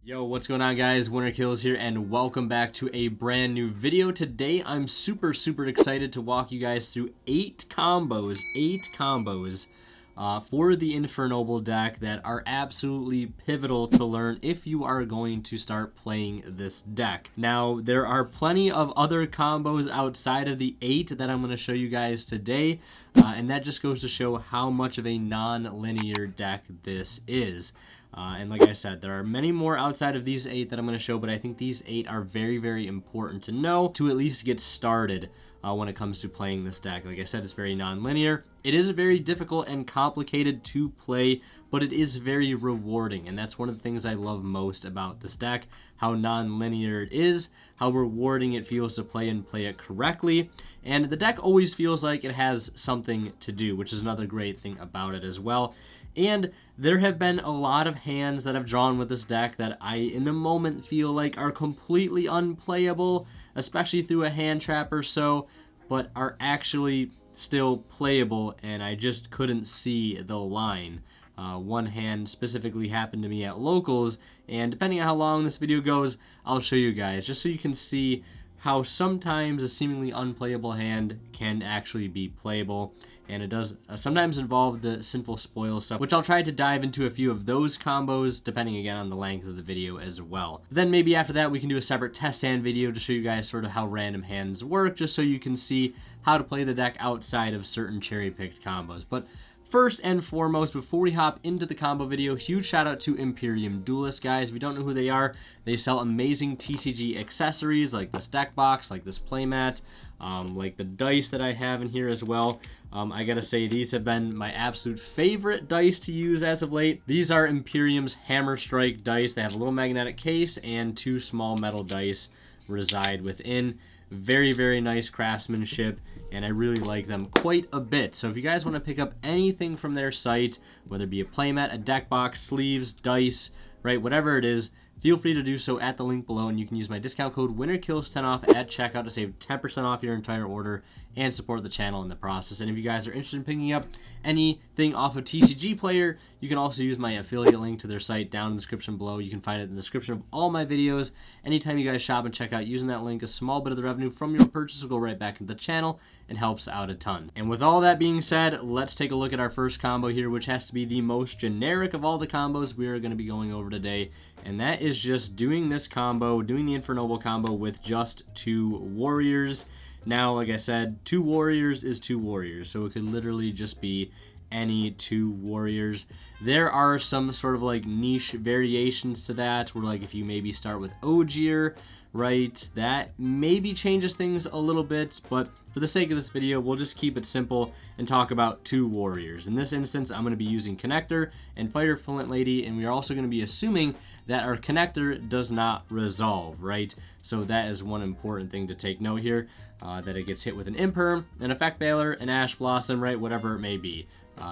Yo, what's going on, guys? Winner Kills here, and welcome back to a brand new video. Today, I'm super excited to walk you guys through 8 combos for the Infernoble deck that are absolutely pivotal to learn if you are going to start playing this deck. Now, there are plenty of other combos outside of the 8 that I'm going to show you guys today, and that just goes to show how much of a non-linear deck this is. And like I said, there are many more outside of these 8 that I'm going to show, but I think these 8 are very important to know to at least get started when it comes to playing this deck. Like I said, it's very non-linear. It is very difficult and complicated to play, but it is very rewarding, and that's one of the things I love most about this deck, how non-linear it is, how rewarding it feels to play and play it correctly, and the deck always feels like it has something to do, which is another great thing about it as well. And there have been a lot of hands that I've drawn with this deck that I, in the moment, feel like are completely unplayable, especially through a hand trap or so, but are actually still playable, and I just couldn't see the line. One hand specifically happened to me at locals, and depending on how long this video goes, I'll show you guys, just so you can see how sometimes a seemingly unplayable hand can actually be playable. And it does sometimes involve the Sinful spoil stuff, which I'll try to dive into a few of those combos, depending again on the length of the video as well. Then maybe after that we can do a separate test hand video to show you guys sort of how random hands work, just so you can see how to play the deck outside of certain cherry-picked combos. But first and foremost, before we hop into the combo video, huge shout out to Imperium Duelist, guys. If you don't know who they are, they sell amazing TCG accessories like this deck box, like this playmat, like the dice that I have in here as well. I gotta say, these have been my absolute favorite dice to use as of late. These are Imperium's Hammer Strike dice. They have a little magnetic case and 2 small metal dice reside within. Very nice craftsmanship, and I really like them quite a bit. So if you guys want to pick up anything from their site, whether it be a playmat, a deck box, sleeves, dice, right, whatever it is, feel free to do so at the link below, and you can use my discount code WINNERKILLS10 at checkout to save 10% off your entire order and support the channel in the process. And if you guys are interested in picking up anything off of TCG Player, you can also use my affiliate link to their site down in the description below. You can find it in the description of all my videos. Anytime you guys shop and check out using that link, a small bit of the revenue from your purchase will go right back into the channel and helps out a ton. And with all that being said, let's take a look at our first combo here, which has to be the most generic of all the combos we are going to be going over today, and that is just doing this combo, doing the Infernoble combo with just 2 warriors. Now, like I said, 2 warriors is 2 warriors, so it could literally just be any 2 warriors. There are some sort of like niche variations to that, where like if you maybe start with Ogier, right, that maybe changes things a little bit, but for the sake of this video, we'll just keep it simple and talk about 2 warriors. In this instance, I'm going to be using Connector and Fire Flint Lady, and we are also going to be assuming that our Connector does not resolve, right? So that is one important thing to take note here, that it gets hit with an Imperm, an Effect Veiler, an Ash Blossom, right, whatever it may be.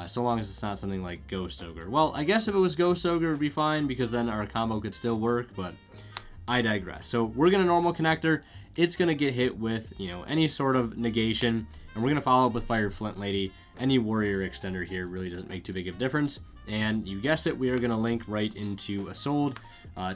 So long as it's not something like Ghost Ogre. Well, I guess if it was Ghost Ogre, it would be fine, because then our combo could still work, but I digress. So we're going to normal Connector. It's going to get hit with, you know, any sort of negation, and we're going to follow up with Fire Flint Lady. Any warrior extender here really doesn't make too big of a difference. And you guessed it, we are going to link right into a Sold.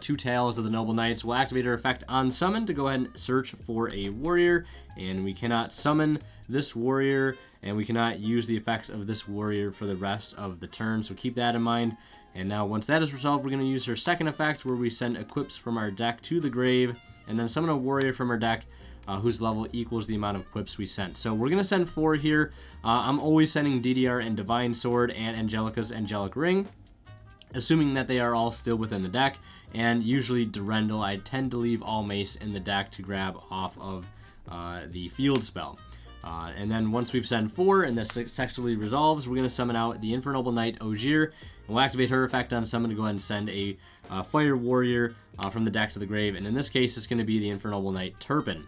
2 Tails of the Noble Knights will activate her effect on summon to go ahead and search for a warrior, and we cannot summon this warrior, and we cannot use the effects of this warrior for the rest of the turn, so keep that in mind. And now once that is resolved, we're going to use her second effect, where we send equips from our deck to the grave, and then summon a warrior from our deck whose level equals the amount of equips we sent. So we're going to send 4 here. I'm always sending DDR and Divine Sword and Angelica's Angelic Ring, assuming that they are all still within the deck, and usually Durendal. I tend to leave all mace in the deck to grab off of the field spell. And then once we've sent 4 and this successfully resolves, we're going to summon out the Infernoble Knight Ogier, and we'll activate her effect on summon to go ahead and send a Fire Warrior from the deck to the grave, and in this case it's going to be the Infernoble Knight Turpin.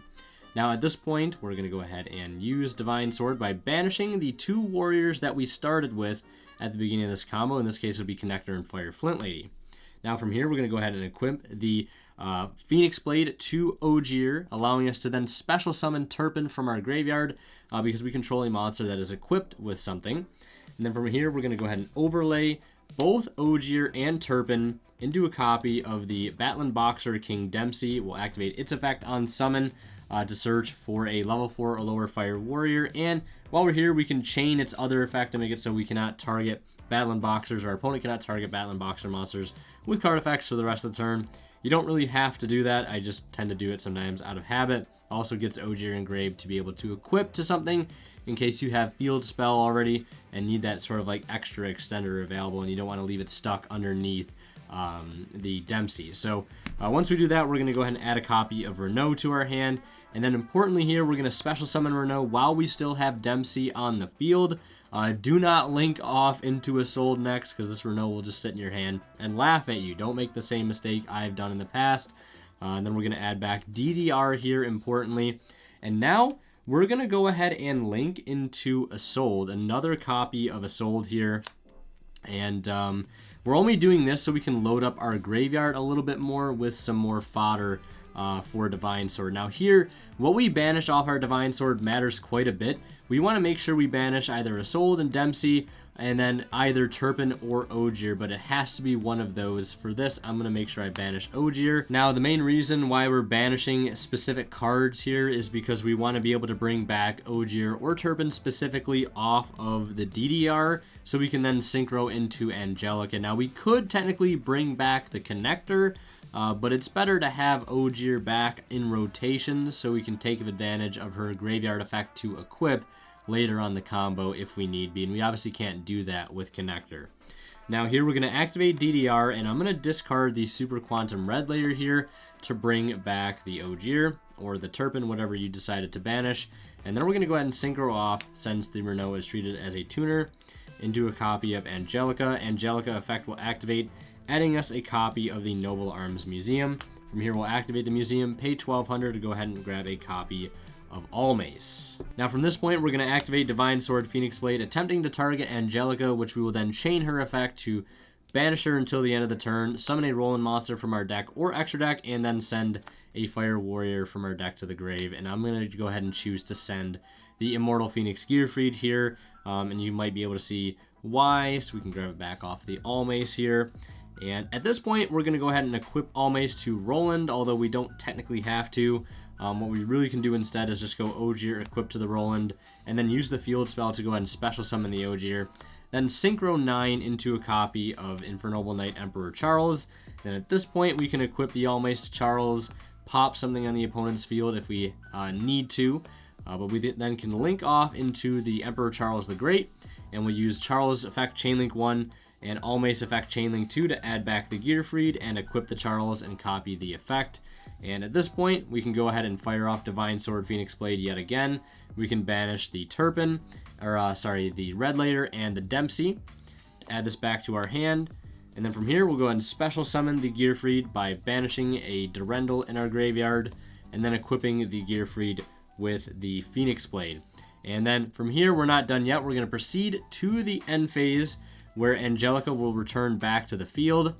Now at this point, we're going to go ahead and use Divine Sword by banishing the 2 warriors that we started with at the beginning of this combo. In this case, it would be Connector and Fire Flint Lady. Now from here, we're going to go ahead and equip the Phoenix Blade to Ogier, allowing us to then special summon Turpin from our graveyard because we control a monster that is equipped with something. And then from here, we're going to go ahead and overlay both Ogier and Turpin into a copy of the Battling Boxer King Dempsey. We'll activate its effect on summon to search for a level 4 or lower fire warrior. And while we're here, we can chain its other effect to make it so we cannot target Battling Boxers. Our opponent cannot target Battling Boxer monsters with card effects for the rest of the turn. You don't really have to do that. I just tend to do it sometimes out of habit. Also gets Ogier engraved to be able to equip to something in case you have field spell already and need that sort of like extra extender available and you don't want to leave it stuck underneath the Dempsey. So once we do that, we're going to go ahead and add a copy of Renaud to our hand. And then importantly here, we're going to special summon Renaud while we still have Dempsey on the field. Do not link off into a sold next, because this Renaud will just sit in your hand and laugh at you. Don't make the same mistake I've done in the past. And then we're going to add back DDR here, importantly. And now we're going to go ahead and link into a sold, another copy of a sold here. And we're only doing this so we can load up our graveyard a little bit more with some more fodder for Divine Sword. Now here, what we banish off our Divine Sword matters quite a bit. We want to make sure we banish either a Sold and Dempsey, and then either Turpin or Ogier, but it has to be one of those. For this, I'm going to make sure I banish Ogier. Now, the main reason why we're banishing specific cards here is because we want to be able to bring back Ogier or Turpin specifically off of the DDR, so we can then synchro into Angelica. Now, we could technically bring back the connector, but it's better to have Ogier back in rotation so we can take advantage of her graveyard effect to equip later on the combo if we need be, and we obviously can't do that with connector. Now here we're going to activate DDR, and I'm going to discard the Super Quantum Red layer here to bring back the Ogier or the Turpin, whatever you decided to banish. And then we're going to go ahead and synchro off, since the Renaud is treated as a tuner, into a copy of Angelica. Angelica effect will activate, adding us a copy of the Noble Arms Museum. From here we'll activate the museum, pay 1,200 to go ahead and grab a copy of Almace. Now from this point, we're going to activate Divine Sword Phoenix Blade, attempting to target Angelica, which we will then chain her effect to banish her until the end of the turn, summon a Roland monster from our deck or extra deck, and then send a Fire Warrior from our deck to the grave. And I'm going to go ahead and choose to send the Immortal Phoenix Gearfried here, and you might be able to see why, so we can grab it back off the Almace here. And at this point, we're going to go ahead and equip Almace to Roland, although we don't technically have to. What we really can do instead is just go Ogier, equip to the Roland, and then use the field spell to go ahead and special summon the Ogier. Then Synchro 9 into a copy of Infernoble Knight Emperor Charles. Then at this point, we can equip the Almace to Charles, pop something on the opponent's field if we need to. But we then can link off into the Emperor Charles the Great, and we'll use Charles effect Chainlink 1 and Almace effect Chainlink 2 to add back the Gearfried and equip the Charles and copy the effect. And at this point, we can go ahead and fire off Divine Sword Phoenix Blade yet again. We can banish the Turpin, or the Red Layer and the Dempsey. Add this back to our hand. And then from here, we'll go ahead and special summon the Gearfried by banishing a Durendal in our graveyard, and then equipping the Gearfried with the Phoenix Blade. And then from here, we're not done yet. We're going to proceed to the end phase, where Angelica will return back to the field.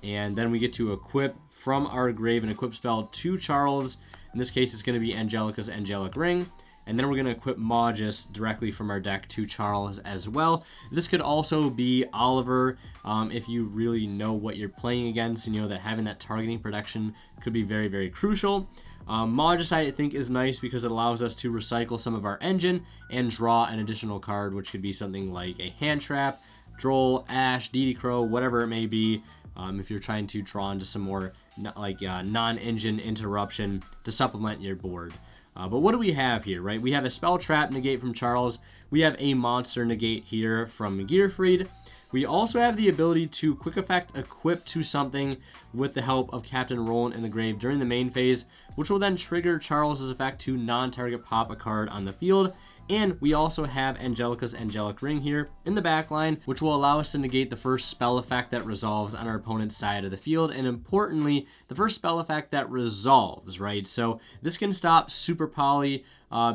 And then we get to equip from our grave an equip spell to Charles. In this case, it's going to be Angelica's Angelic Ring. And then we're going to equip Magus directly from our deck to Charles as well. This could also be Oliver if you really know what you're playing against. You know that having that targeting protection could be very, very crucial. Magus, I think, is nice because it allows us to recycle some of our engine and draw an additional card, which could be something like a Hand Trap, Droll, Ash, DD Crow, whatever it may be. If you're trying to draw into some more non-engine interruption to supplement your board. But what do we have here, right? We have a Spell Trap negate from Charles. We have a Monster negate here from Gearfried. We also have the ability to quick effect equip to something with the help of Captain Roland in the grave during the main phase, which will then trigger Charles's effect to non-target pop a card on the field. And we also have Angelica's Angelic Ring here in the back line, which will allow us to negate the first spell effect that resolves on our opponent's side of the field. And importantly, the first spell effect that resolves, right? So this can stop Super Poly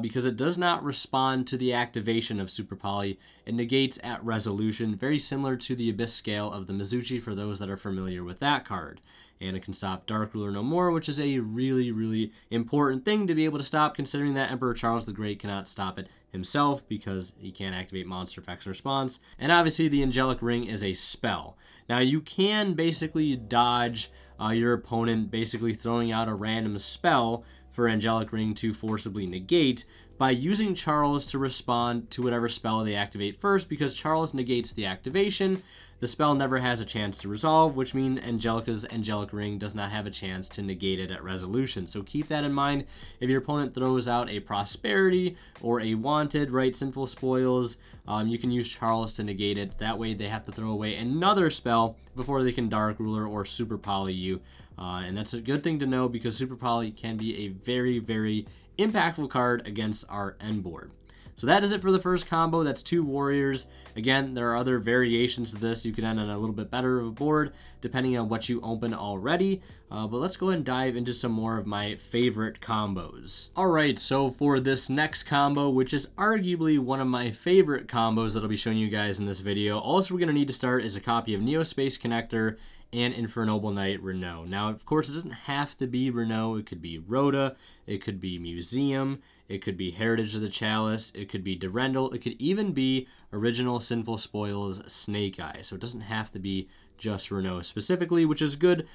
because it does not respond to the activation of Super Poly. It negates at resolution, very similar to the Abyss Scale of the Mizuchi for those that are familiar with that card. And it can stop Dark Ruler no more, which is a really, really important thing to be able to stop, considering that Emperor Charles the Great cannot stop it himself because he can't activate monster effects response. And obviously the Angelic Ring is a spell. Now you can basically dodge your opponent basically throwing out a random spell for Angelic Ring to forcibly negate by using Charles to respond to whatever spell they activate first, because Charles negates the activation. The spell never has a chance to resolve, which means Angelica's Angelic Ring does not have a chance to negate it at resolution. So keep that in mind. If your opponent throws out a Prosperity or a Wanted, right, Sinful Spoils, you can use Charles to negate it. That way they have to throw away another spell before they can Dark Ruler or Super Poly you. And that's a good thing to know, because Super Poly can be a very, very impactful card against our end board. So that is it for the first combo. That's 2 warriors. Again, there are other variations to this. You could end on a little bit better of a board depending on what you open already. But let's go ahead and dive into some more of my favorite combos. Alright, so for this next combo, which is arguably one of my favorite combos that I'll be showing you guys in this video, all we're going to need to start is a copy of Neospace Connector and Infernoble Knight Renaud. Now, of course, it doesn't have to be Renaud. It could be Rhoda, it could be Museum, it could be Heritage of the Chalice, it could be Durendal, it could even be original Sinful Spoils Snake Eye. So it doesn't have to be just Renaud specifically, which is good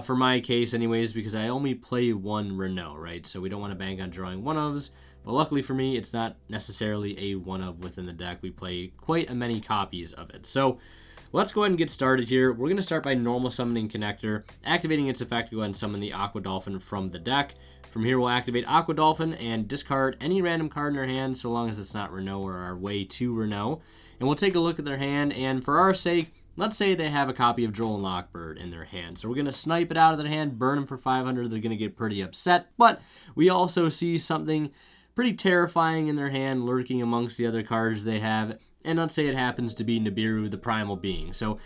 for my case anyways, because I only play 1 Renaud, right? So we don't want to bank on drawing one-ofs. But luckily for me, it's not necessarily a one-of within the deck. We play quite a many copies of it. So let's go ahead and get started here. We're going to start by normal summoning Connector. Activating its effect, go ahead and summon the Aqua Dolphin from the deck. From here, we'll activate Aqua Dolphin and discard any random card in our hand, so long as it's not Renaud or our way to Renaud. And we'll take a look at their hand, and for our sake, let's say they have a copy of Droll and Lockbird in their hand. So we're going to snipe it out of their hand, burn them for 500. They're going to get pretty upset, but we also see something pretty terrifying in their hand lurking amongst the other cards they have. And let's say it happens to be Nibiru, the Primal Being. So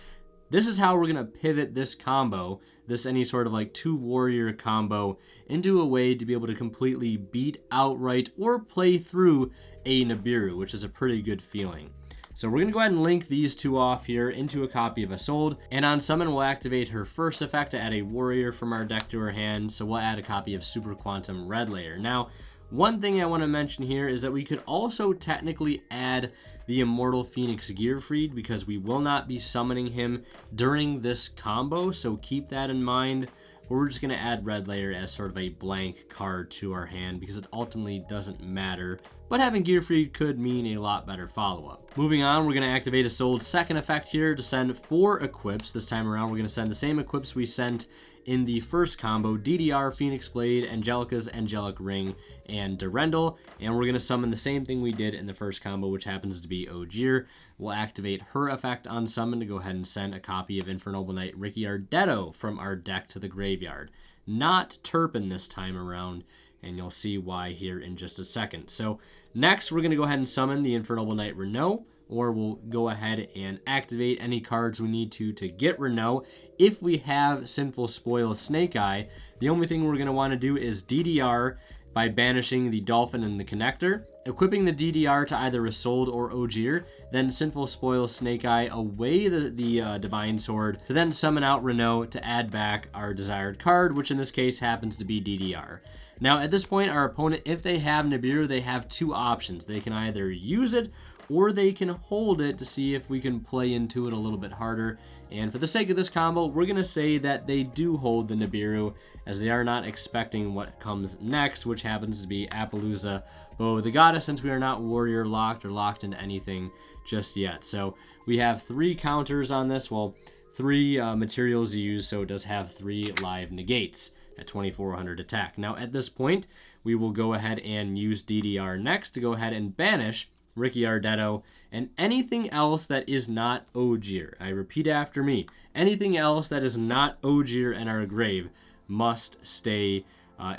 this is how we're going to pivot this combo, this any sort of like 2 warrior combo, into a way to be able to completely beat outright or play through a Nibiru, which is a pretty good feeling. So we're going to go ahead and link these 2 off here into a copy of Isolde. And on summon, we'll activate her first effect to add a warrior from our deck to her hand. So we'll add a copy of Super Quantum Red Layer. Now, one thing I want to mention here is that we could also technically add the Immortal Phoenix Gearfried, because we will not be summoning him during this combo, so keep that in mind. We're just going to add Red Layer as sort of a blank card to our hand, because it ultimately doesn't matter, but having Gearfried could mean a lot better follow-up. Moving on, we're going to activate Isolde's second effect here to send 4 equips. This time around, we're going to send the same equips we sent in the first combo: DDR, Phoenix Blade, Angelica's Angelic Ring, and Durendal. And we're going to summon the same thing we did in the first combo, which happens to be Ogier. We'll activate her effect on summon to go ahead and send a copy of Infernoble Knight Ricciardetto from our deck to the graveyard. Not Turpin this time around, and you'll see why here in just a second. So next, we're going to go ahead and summon the Infernoble Knight Renaud, or we'll go ahead and activate any cards we need to get Renaud. If we have Sinful Spoil Snake Eye, the only thing we're going to want to do is DDR by banishing the Dolphin and the Connector, equipping the DDR to either Isolde or Ogier, then Sinful Spoil Snake Eye away the Divine Sword, to then summon out Renaud to add back our desired card, which in this case happens to be DDR. Now at this point, our opponent, if they have Nibiru, they have 2 options. They can either use it, or they can hold it to see if we can play into it a little bit harder. And for the sake of this combo, we're going to say that they do hold the Nibiru, as they are not expecting what comes next, which happens to be Appaloosa Bow of the Goddess, since we are not warrior locked or locked into anything just yet. So we have 3 counters on this, well, 3 materials used, so it does have 3 live negates at 2400 attack. Now at this point, we will go ahead and use DDR next to go ahead and banish Ricciardetto and anything else that is not Ogier. I repeat after me, anything else that is not Ogier in our grave must stay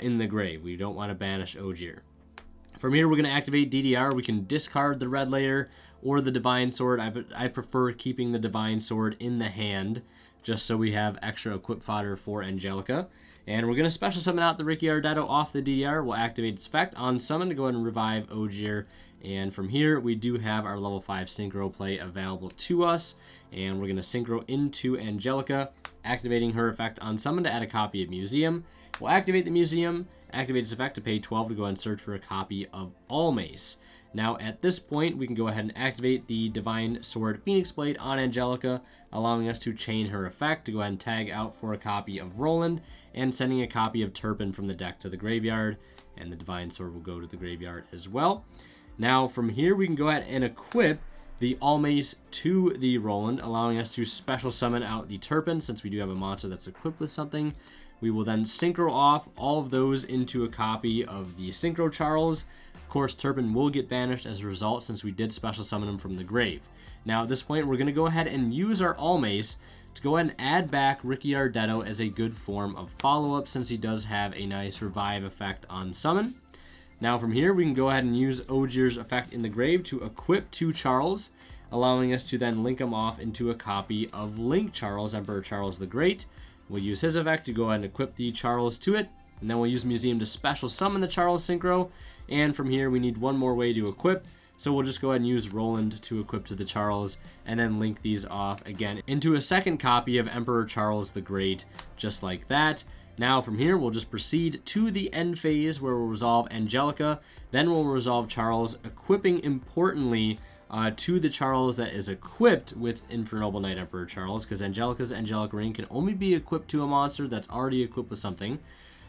in the grave. We don't want to banish Ogier. From here, we're going to activate DDR. We can discard the Red Layer or the Divine Sword. I prefer keeping the Divine Sword in the hand, just so we have extra equip fodder for Angelica. And we're going to special summon out the Ogier Renaud off the DDR. We'll activate its effect on summon to go ahead and revive Ogier. And from here, we do have our level 5 Synchro play available to us. And we're going to Synchro into Angelica, activating her effect on summon to add a copy of Museum. We'll activate the Museum, activate its effect to pay 12 to go and search for a copy of Almace. Now, at this point, we can go ahead and activate the Divine Sword Phoenix Blade on Angelica, allowing us to chain her effect to go ahead and tag out for a copy of Roland, and sending a copy of Turpin from the deck to the graveyard, and the Divine Sword will go to the graveyard as well. Now, from here, we can go ahead and equip the Almace to the Roland, allowing us to special summon out the Turpin, since we do have a monster that's equipped with something. We will then Synchro off all of those into a copy of the Synchro Charles. Of course, Turpin will get banished as a result, since we did special summon him from the grave. Now, at this point, we're going to go ahead and use our Almace to go ahead and add back Ogier Renaud as a good form of follow-up, since he does have a nice revive effect on summon. Now, from here, we can go ahead and use Ogier's effect in the grave to equip 2 Charles, allowing us to then link him off into a copy of Link Charles, Emperor Charles the Great. We'll use his effect to go ahead and equip the Charles to it, and then we'll use Museum to special summon the Charles Synchro. And from here, we need one more way to equip, so we'll just go ahead and use Roland to equip to the Charles, and then link these off again into a second copy of Emperor Charles the Great, just like that. Now, from here, we'll just proceed to the end phase, where we'll resolve Angelica, then we'll resolve Charles, equipping, importantly, to the Charles that is equipped with Infernoble Knight Emperor Charles, because Angelica's Angelic Ring can only be equipped to a monster that's already equipped with something.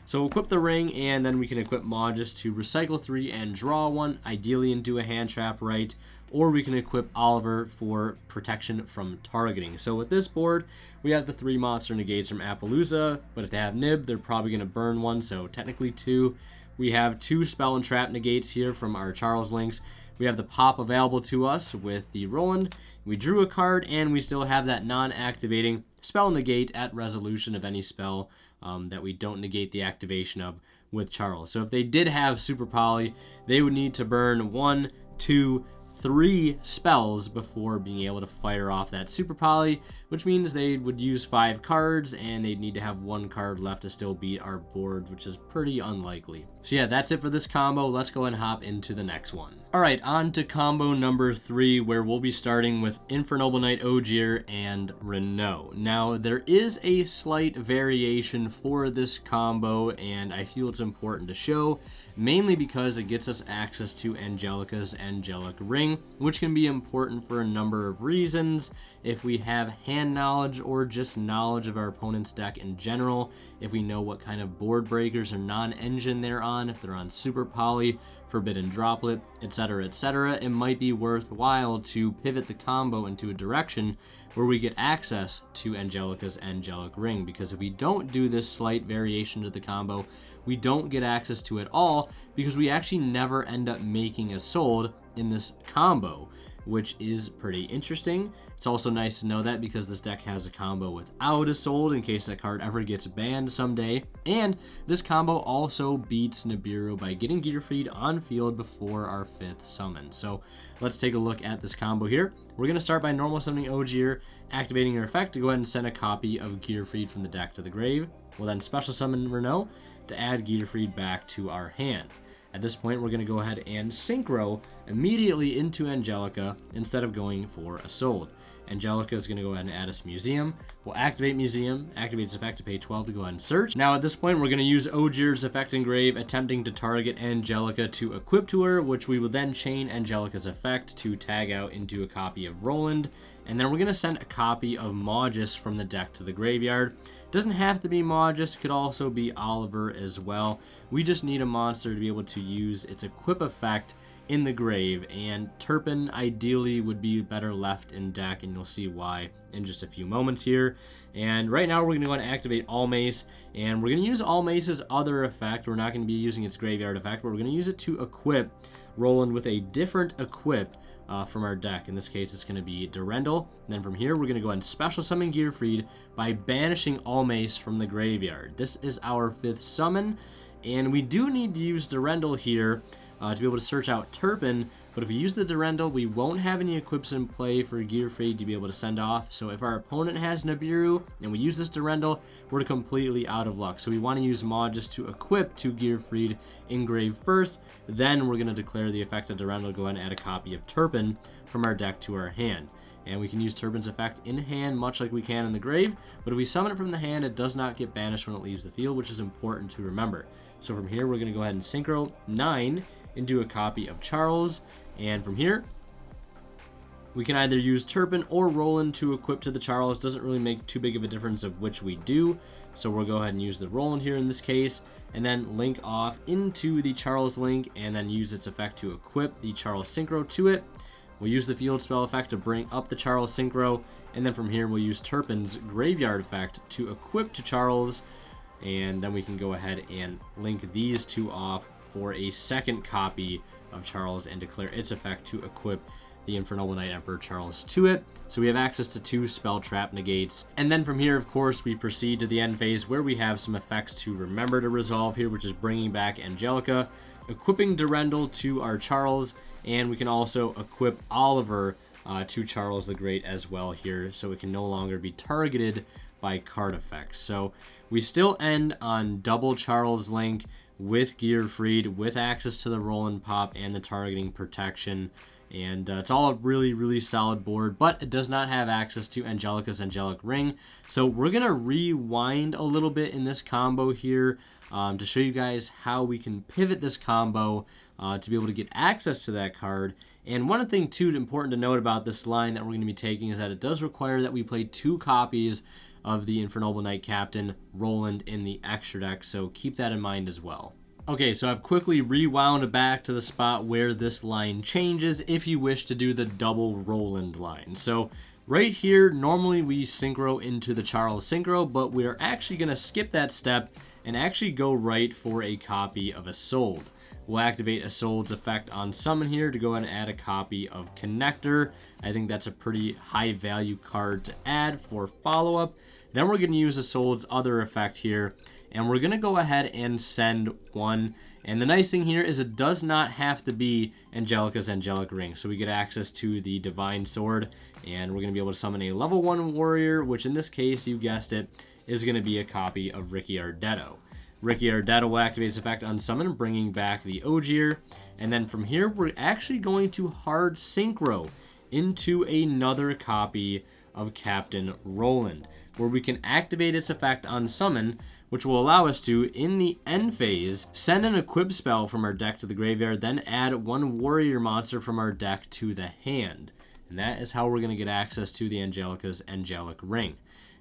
So we'll equip the ring, and then we can equip Magus to recycle 3 and draw 1, ideally into a hand trap, right? Or we can equip Oliver for protection from targeting. So with this board, we have the 3 monster negates from Appaloosa, but if they have Nib, they're probably going to burn 1, so technically 2. We have 2 spell and trap negates here from our Charles links. We have the pop available to us with the Roland. We drew a card, and we still have that non-activating spell negate at resolution of any spell that we don't negate the activation of with Charles. So if they did have Super Poly, they would need to burn 1, 2, 3 spells before being able to fire off that Super Poly, which means they would use 5 cards, and they'd need to have 1 card left to still beat our board, which is pretty unlikely. So yeah, that's it for this combo. Let's go and hop into the next one. Alright, on to combo number 3, where we'll be starting with Infernoble Knight Ogier and Renaud. Now, there is a slight variation for this combo, and I feel it's important to show, mainly because it gets us access to Angelica's Angelic Ring, which can be important for a number of reasons. If we have hand knowledge, or just knowledge of our opponent's deck in general, if we know what kind of board breakers or non-engine they're on, if they're on Super Poly, Forbidden Droplet, etc., etc., it might be worthwhile to pivot the combo into a direction where we get access to Angelica's Angelic Ring, because if we don't do this slight variation to the combo, we don't get access to it all, because we actually never end up making a sold in this combo, which is pretty interesting. It's also nice to know that, because this deck has a combo without a sold in case that card ever gets banned someday. And this combo also beats Nibiru by getting Gearfried on field before our 5th summon. So let's take a look at this combo here. We're going to start by normal summoning Ogier, activating her effect to go ahead and send a copy of Gearfried from the deck to the grave. We'll then special summon Renaud to add Gearfried back to our hand. At this point, we're going to go ahead and Synchro immediately into Angelica instead of going for a sold. Angelica is going to go ahead and add us Museum. We'll activate Museum, activate its effect to pay 12 to go ahead and search. Now at this point, we're going to use Ogier's effect engrave, attempting to target Angelica to equip to her, which we will then chain Angelica's effect to tag out into a copy of Roland. And then we're going to send a copy of Magus from the deck to the graveyard. Doesn't have to be Magus, could also be Oliver as well. We just need a monster to be able to use its equip effect in the grave, and Turpin ideally would be better left in deck, and you'll see why in just a few moments here. And right now we're going to go and activate Almace, and we're going to use Almace's other effect. We're not going to be using its graveyard effect, but we're going to use it to equip Roland with a different equip from our deck. In this case, it's going to be Durendal. And then from here, we're going to go ahead and special summon Gearfried by banishing Almace from the graveyard. This is our 5th summon, and we do need to use Durendal here to be able to search out Turpin But if we use the Durendal, we won't have any equips in play for Gearfried to be able to send off. So if our opponent has Nibiru and we use this Durendal, we're completely out of luck. So we want to use Maw just to equip to Gearfried Engrave first. Then we're going to declare the effect of Durendal, go ahead and add a copy of Turpin from our deck to our hand. And we can use Turpin's effect in hand, much like we can in the grave. But if we summon it from the hand, it does not get banished when it leaves the field, which is important to remember. So from here, we're going to go ahead and Synchro 9 into a copy of Charles. And from here, we can either use Turpin or Roland to equip to the Charles. Doesn't really make too big of a difference of which we do. So we'll go ahead and use the Roland here in this case, and then link off into the Charles link, and then use its effect to equip the Charles Synchro to it. We'll use the field spell effect to bring up the Charles Synchro, and then from here we'll use Turpin's Graveyard effect to equip to Charles, and then we can go ahead and link these two off for a second copy of Charles and declare its effect to equip the Infernoble Knight Emperor Charles to it. So we have access to 2 spell trap negates. And then from here, of course, we proceed to the end phase where we have some effects to remember to resolve here, which is bringing back Angelica, equipping Durendal to our Charles, and we can also equip Oliver to Charles the Great as well here, so it can no longer be targeted by card effects. So we still end on double Charles link with Gearfried, with access to the Roland pop and the targeting protection. And it's all a really, really solid board, but it does not have access to Angelica's Angelic Ring. So we're going to rewind a little bit in this combo here to show you guys how we can pivot this combo to be able to get access to that card. And one thing, too, important to note about this line that we're going to be taking is that it does require that we play 2 copies of the Infernoble Knight Captain Roland in the extra deck, so keep that in mind as well. Okay, so I've quickly rewound back to the spot where this line changes if you wish to do the double Roland line. So right here, normally we synchro into the Charles Synchro, but we are actually going to skip that step and actually go right for a copy of Isolde. We'll activate Isolde's effect on summon here to go ahead and add a copy of Connector. I think that's a pretty high value card to add for follow-up. Then we're going to use Isolde's other effect here, and we're going to go ahead and send 1. And the nice thing here is it does not have to be Angelica's Angelic Ring. So we get access to the Divine Sword, and we're going to be able to summon a level 1 warrior, which in this case, you guessed it, is going to be a copy of Ricky Ardetto. Ricky Ardetto will activate its effect on summon, bringing back the Ogier. And then from here, we're actually going to hard synchro into another copy of Captain Roland, where we can activate its effect on summon, which will allow us to, in the end phase, send an equip spell from our deck to the graveyard, then add 1 warrior monster from our deck to the hand. And that is how we're going to get access to the Angelica's Angelic Ring.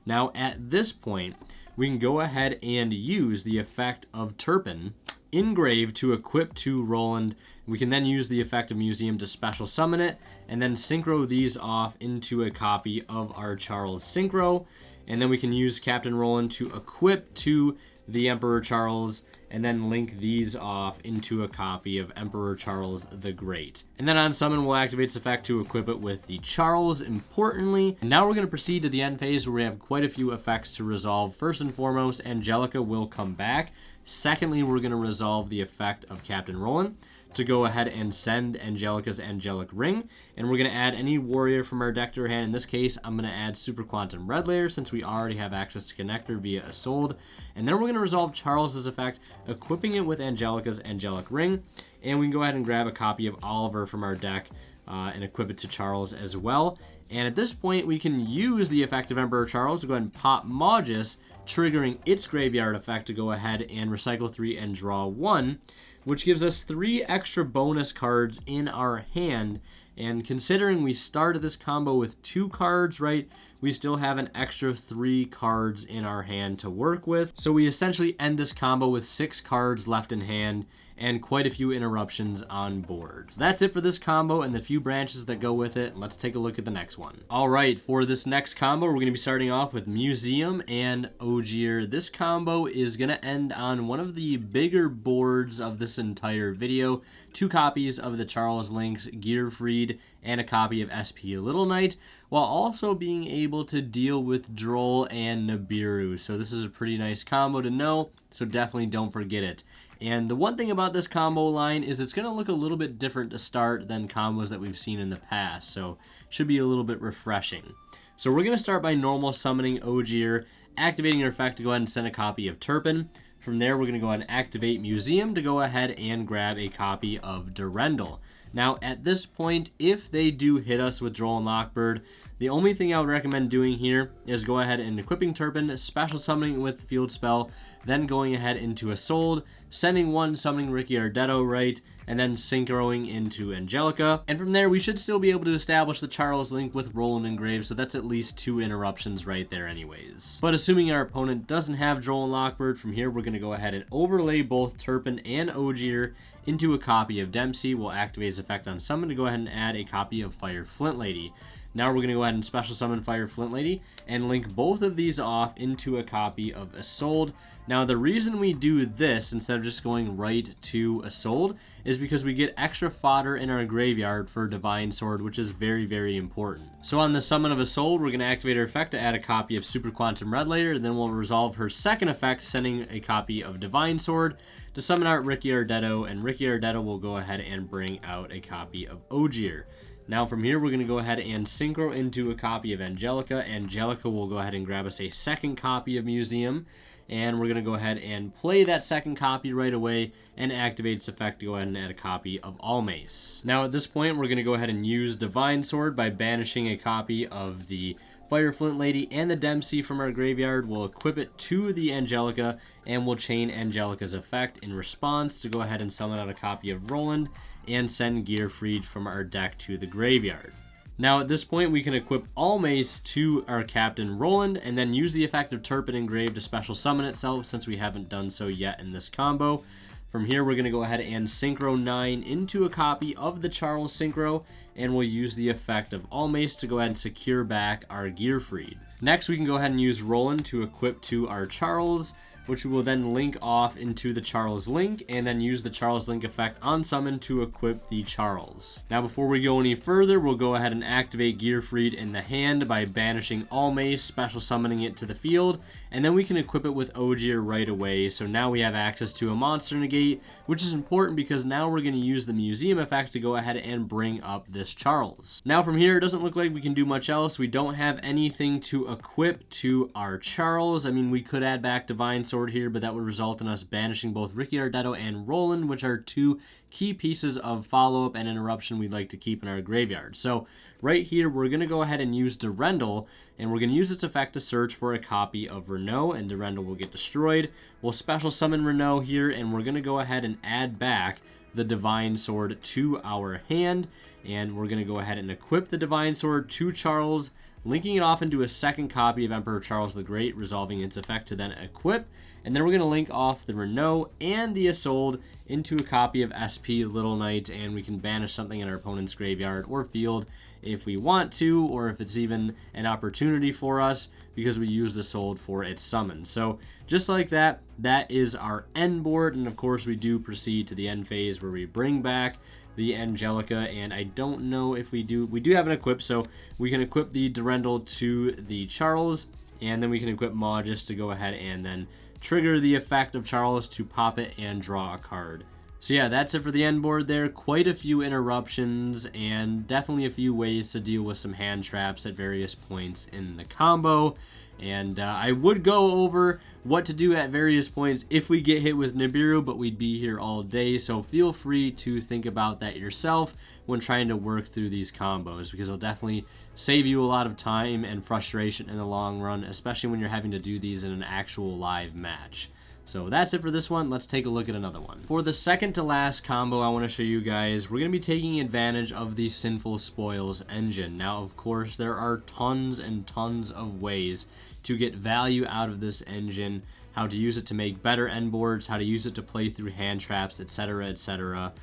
Now, at this point, we can go ahead and use the effect of Turpin Engrave to equip to Roland. We can then use the effect of Museum to special summon it, and then synchro these off into a copy of our Charles Synchro. And then we can use Captain Roland to equip to the Emperor Charles, and then link these off into a copy of Emperor Charles the Great. And then on summon, we'll activate its effect to equip it with the Charles, importantly. Now we're going to proceed to the end phase where we have quite a few effects to resolve. First and foremost, Angelica will come back. Secondly, we're going to resolve the effect of Captain Roland to go ahead and send Angelica's Angelic Ring. And we're going to add any warrior from our deck to our hand. In this case, I'm going to add Super Quantum Red Layer since we already have access to Connector via Isolde. And then we're going to resolve Charles's effect, equipping it with Angelica's Angelic Ring. And we can go ahead and grab a copy of Oliver from our deck and equip it to Charles as well. And at this point, we can use the effect of Emperor Charles to go ahead and pop Magus, triggering its graveyard effect to go ahead and recycle 3 and draw 1, which gives us 3 extra bonus cards in our hand. And considering we started this combo with 2 cards, right, we still have an extra 3 cards in our hand to work with. So we essentially end this combo with 6 cards left in hand and quite a few interruptions on board. So that's it for this combo and the few branches that go with it. Let's take a look at the next one. All right, for this next combo, we're going to be starting off with Museum and Ogier. This combo is going to end on one of the bigger boards of this entire video. 2 copies of the Charles Links, Gearfried and a copy of SP Little Knight, while also being able to deal with Droll and Nibiru. So this is a pretty nice combo to know, so definitely don't forget it. And the one thing about this combo line is it's going to look a little bit different to start than combos that we've seen in the past, so should be a little bit refreshing. So we're going to start by normal summoning Ogier, activating her effect to go ahead and send a copy of Turpin. From there, we're going to go ahead and activate Museum to go ahead and grab a copy of Durendal. Now, at this point, if they do hit us with Droll and Lockbird, the only thing I would recommend doing here is go ahead and equipping Turpin, special summoning with field spell, then going ahead into Isolde, sending one, summoning Ricky Ardetto right, and then synchroing into Angelica. And from there, we should still be able to establish the Charles link with Roland engraved, so that's at least 2 interruptions right there anyways. But assuming our opponent doesn't have Droll and Lockbird, from here we're going to go ahead and overlay both Turpin and Ogier into a copy of Dempsey. We'll activate his effect on summon to go ahead and add a copy of Fire Flint Lady. Now we're going to go ahead and special summon Fire Flint Lady and link both of these off into a copy of Isolde. Now the reason we do this instead of just going right to Isolde is because we get extra fodder in our graveyard for Divine Sword, which is very, very important. So on the summon of Isolde, we're going to activate her effect to add a copy of Super Quantum Red later, then we'll resolve her second effect, sending a copy of Divine Sword to summon out Ricky Ardetto, and Ricky Ardetto will go ahead and bring out a copy of Ogier. Now from here, we're going to go ahead and synchro into a copy of Angelica. Angelica will go ahead and grab us a second copy of Museum. And we're going to go ahead and play that second copy right away and activate its effect to go ahead and add a copy of Almace. Now at this point, we're going to go ahead and use Divine Sword by banishing a copy of the Fire Flint Lady and the Dempsey from our graveyard. We'll equip it to the Angelica and we'll chain Angelica's effect in response to go ahead and summon out a copy of Roland and send Gearfried from our deck to the graveyard. Now at this point we can equip Almace to our Captain Roland and then use the effect of Turpin engraved to special summon itself, since we haven't done so yet in this combo. From here we're going to go ahead and Synchro 9 into a copy of the Charles Synchro, and we'll use the effect of Almace to go ahead and secure back our Gearfried. Next we can go ahead and use Roland to equip to our Charles, which we will then link off into the Charles link, and then use the Charles link effect on summon to equip the Charles. Now before we go any further, we'll go ahead and activate Gearfried in the hand by banishing Almace, special summoning it to the field, and then we can equip it with Ogier right away. So now we have access to a monster negate, which is important because now we're going to use the Museum effect to go ahead and bring up this Charles. Now from here, it doesn't look like we can do much else. We don't have anything to equip to our Charles. I mean, we could add back Divine Sword here, but that would result in us banishing both Ricky Ardetto and Roland, which are 2 key pieces of follow-up and interruption we'd like to keep in our graveyard. So right here, we're going to go ahead and use Durendal, and we're going to use its effect to search for a copy of Renaud, and Durendal will get destroyed. We'll special summon Renaud here, and we're going to go ahead and add back the Divine Sword to our hand, and we're going to go ahead and equip the Divine Sword to Charles, linking it off into a second copy of Emperor Charles the Great, resolving its effect to then equip. And then we're going to link off the Renaud and the Isolde into a copy of SP Little Knight, and we can banish something in our opponent's graveyard or field if we want to, or if it's even an opportunity for us because we use the Isolde for its summon. So just like that, that is our end board, and of course we do proceed to the end phase where we bring back the Angelica, and I don't know if we do have an equip, so we can equip the Durendal to the Charles, and then we can equip Magus to go ahead and then trigger the effect of Charles to pop it and draw a card. So yeah, that's it for the end board there. Quite a few interruptions and definitely a few ways to deal with some hand traps at various points in the combo. And I would go over what to do at various points if we get hit with Nibiru, but we'd be here all day. So feel free to think about that yourself when trying to work through these combos, because it'll definitely save you a lot of time and frustration in the long run, especially when you're having to do these in an actual live match. So that's it for this one. Let's take a look at another one. For the second to last combo I want to show you guys, we're going to be taking advantage of the Sinful Spoils engine. Now, of course, there are tons and tons of ways to get value out of this engine, how to use it to make better end boards, how to use it to play through hand traps, etc., etc.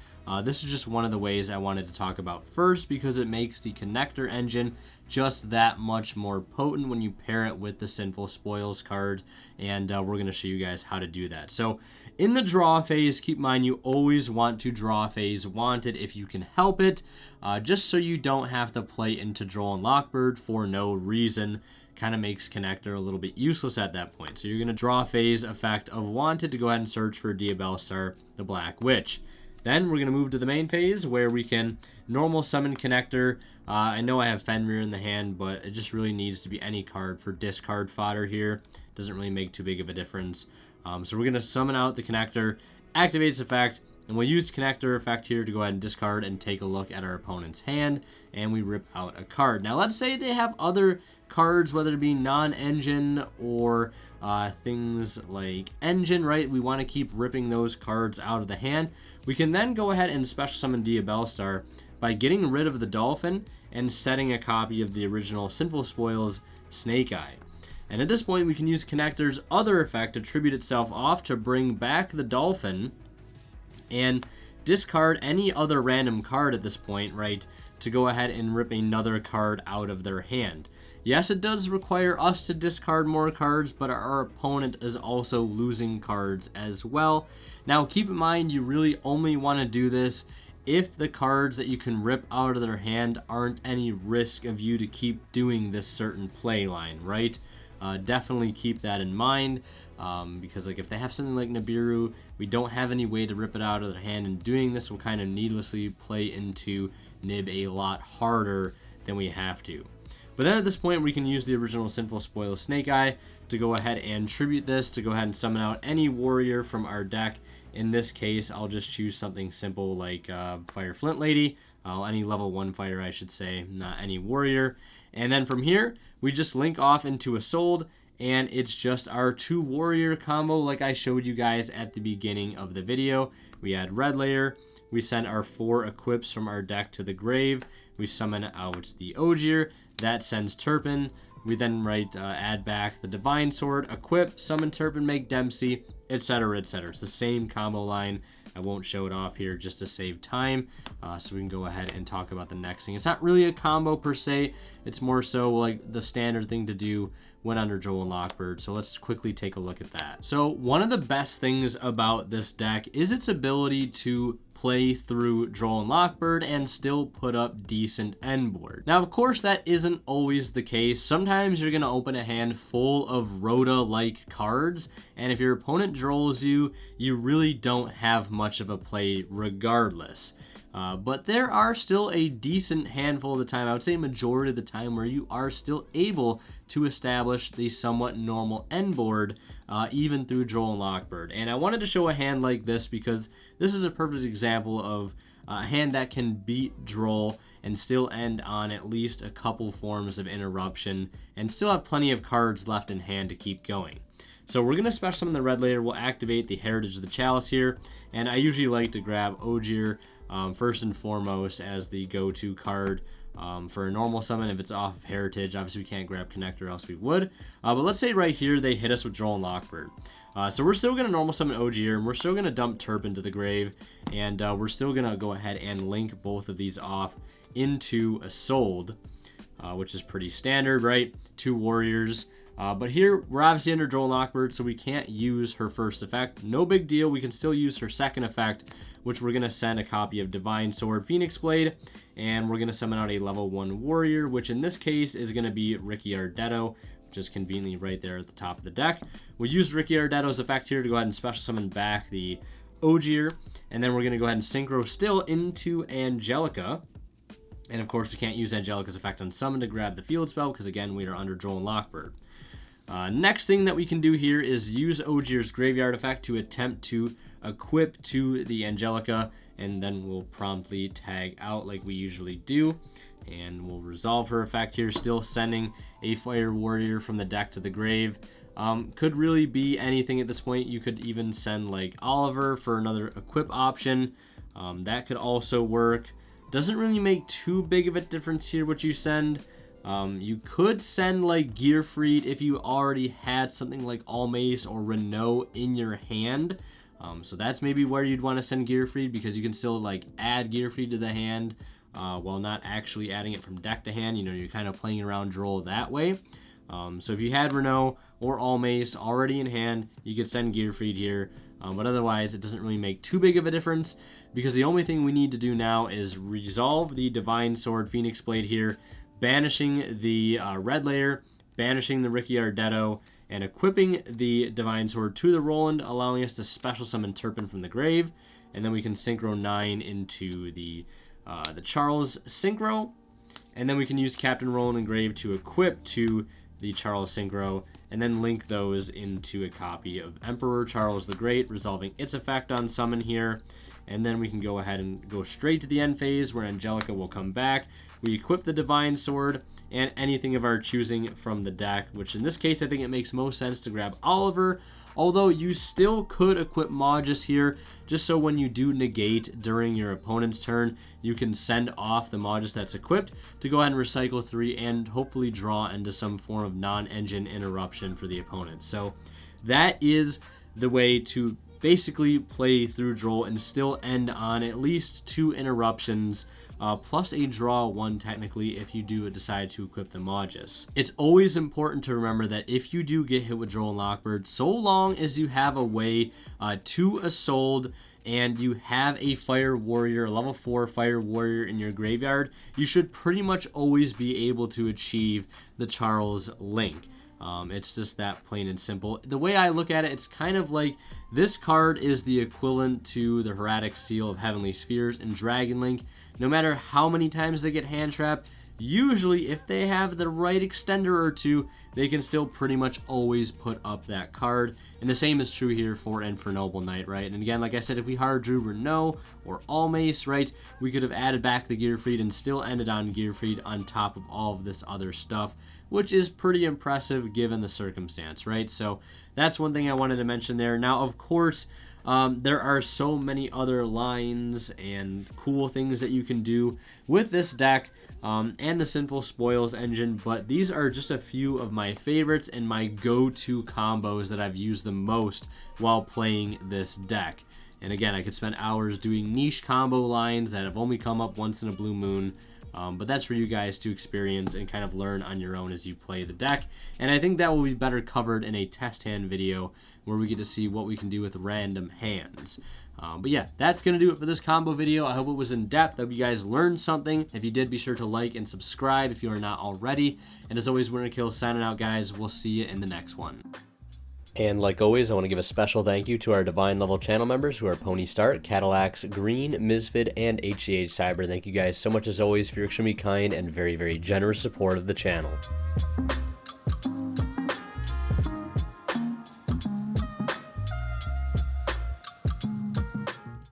This is just one of the ways I wanted to talk about first, because it makes the connector engine just that much more potent when you pair it with the Sinful Spoils card, and we're going to show you guys how to do that. So In the draw phase, keep in mind you always want to draw phase wanted if you can help it, just so you don't have to play into Droll and Lockbird for no reason. Kind of makes Connector a little bit useless at that point. So you're going to draw phase effect of wanted to go ahead and search for Diabellstar, the Black Witch. Then we're going to move to the main phase where we can normal summon Connector. I know I have Fenrir in the hand, but it just really needs to be any card for discard fodder here. Doesn't really make too big of a difference. So we're going to summon out the Connector, activate its effect, and we'll use the Connector effect here to go ahead and discard and take a look at our opponent's hand, and we rip out a card. Now let's say they have other cards, whether it be non-engine or things like engine, right? We want to keep ripping those cards out of the hand. We can then go ahead and special summon Diabellstar by getting rid of the Dolphin and setting a copy of the original Sinful Spoils Snake Eye. And at this point, we can use Connector's other effect to tribute itself off to bring back the Dolphin and discard any other random card at this point, right, to go ahead and rip another card out of their hand. Yes, it does require us to discard more cards, but our opponent is also losing cards as well. Now, keep in mind, you really only want to do this if the cards that you can rip out of their hand aren't any risk of you to keep doing this certain play line, right? Definitely keep that in mind, because like if they have something like Nibiru, we don't have any way to rip it out of their hand, and doing this will kind of needlessly play into Nib a lot harder than we have to. But then at this point, we can use the original Sinful Spoils Snake Eye to go ahead and tribute this, to go ahead and summon out any warrior from our deck. In this case, I'll just choose something simple like Fire Flint Lady, any level 1 fighter I should say, not any warrior. And then from here, we just link off into a Sold, and it's just our 2 warrior combo like I showed you guys at the beginning of the video. We add Red Layer, we send our 4 equips from our deck to the grave, we summon out the Ogier, that sends Turpin, we then add back the Divine Sword, equip, summon Turpin, make Dempsey, etc., etc. It's the same combo line. I won't show it off here just to save time, so we can go ahead and talk about the next thing. It's not really a combo per se, it's more so like the standard thing to do when under Droll and Lockbird, so let's quickly take a look at that. So one of the best things about this deck is its ability to play through Droll and Lockbird and still put up decent end board. Now, of course, that isn't always the case. Sometimes you're going to open a hand full of Rhoda-like cards, and if your opponent drolls you, you really don't have much of a play regardless. But there are still a decent handful of the time, I would say majority of the time, where you are still able to establish the somewhat normal end board, even through Droll and Lockbird. And I wanted to show a hand like this because this is a perfect example of a hand that can beat Droll and still end on at least a couple forms of interruption and still have plenty of cards left in hand to keep going. So we're going to special summon the Red Layer. We'll activate the Heritage of the Chalice here, and I usually like to grab Ogier first and foremost as the go-to card for a normal summon. If it's off of Heritage, obviously we can't grab Connector, else we would. But let's say right here they hit us with Droll and Lockbird. So we're still going to normal summon Ogier, and we're still going to dump Turpin to the grave, and we're still going to go ahead and link both of these off into a Sold, which is pretty standard, right? 2 warriors. But here, we're obviously under Droll and Lockbird, so we can't use her first effect. No big deal, we can still use her second effect, which we're going to send a copy of Divine Sword, Phoenix Blade, and we're going to summon out a level 1 warrior, which in this case is going to be Ricky Ardetto, which is conveniently right there at the top of the deck. We'll use Ricky Ardetto's effect here to go ahead and special summon back the Ogier, and then we're going to go ahead and synchro still into Angelica. And of course, we can't use Angelica's effect on summon to grab the field spell, because again, we are under Droll and Lockbird. Next thing that we can do here is use Ogier's Graveyard effect to attempt to equip to the Angelica, and then we'll promptly tag out like we usually do, and we'll resolve her effect here, still sending a Fire Warrior from the deck to the grave. Could really be anything at this point. You could even send like Oliver for another equip option. That could also work. Doesn't really make too big of a difference here what you send. You could send like Gearfried if you already had something like Almace or Renaud in your hand. So that's maybe where you'd want to send Gearfried, because you can still like add Gearfried to the hand while not actually adding it from deck to hand. You know, you're kind of playing around Droll that way. So if you had Renaud or Almace already in hand, you could send Gearfried here. But otherwise, it doesn't really make too big of a difference, because the only thing we need to do now is resolve the Divine Sword Phoenix Blade here, banishing the red layer, banishing the Ricky Ardetto, and equipping the Divine Sword to the Roland, allowing us to special summon Turpin from the grave, and then we can Synchro 9 into the Charles Synchro, and then we can use Captain Roland Engraved to equip to the Charles Synchro, and then link those into a copy of Emperor Charles the Great, resolving its effect on summon here. And then we can go ahead and go straight to the end phase, where Angelica will come back. We equip the Divine Sword and anything of our choosing from the deck, which in this case I think it makes most sense to grab Oliver, although you still could equip Magus here, just so when you do negate during your opponent's turn, you can send off the Magus that's equipped to go ahead and recycle 3 and hopefully draw into some form of non-engine interruption for the opponent. So that is the way to basically play through Droll and still end on at least 2 interruptions, plus a draw 1 technically if you do decide to equip the Magus. It's always important to remember that if you do get hit with Droll and Lockbird, so long as you have a way to Isolde and you have a Fire Warrior, level 4 Fire Warrior in your graveyard, you should pretty much always be able to achieve the Charles Link. It's just that plain and simple. The way I look at it, it's kind of like this card is the equivalent to the Hieratic Seal of Heavenly Spheres and Dragon Link. No matter how many times they get hand trapped, usually if they have the right extender or 2, they can still pretty much always put up that card. And the same is true here for Infernoble Knight, right? And again, like I said, if we hard drew Renaud or Almace, right, we could have added back the Gearfried and still ended on Gearfried on top of all of this other stuff, which is pretty impressive given the circumstance, right? So that's one thing I wanted to mention there. Now, of course, there are so many other lines and cool things that you can do with this deck and the Sinful Spoils engine, but these are just a few of my favorites and my go-to combos that I've used the most while playing this deck. And again, I could spend hours doing niche combo lines that have only come up once in a blue moon, but that's for you guys to experience and kind of learn on your own as you play the deck. And I think that will be better covered in a test hand video where we get to see what we can do with random hands. But yeah, that's going to do it for this combo video. I hope it was in depth. I hope you guys learned something. If you did, be sure to like and subscribe if you are not already. And as always, Winner Kills signing out, guys. We'll see you in the next one. And like always, I want to give a special thank you to our Divine level channel members who are Pony Start, Cadillacs, Green, Misfit, and HCH Cyber. Thank you guys so much as always for your extremely kind and very, very generous support of the channel.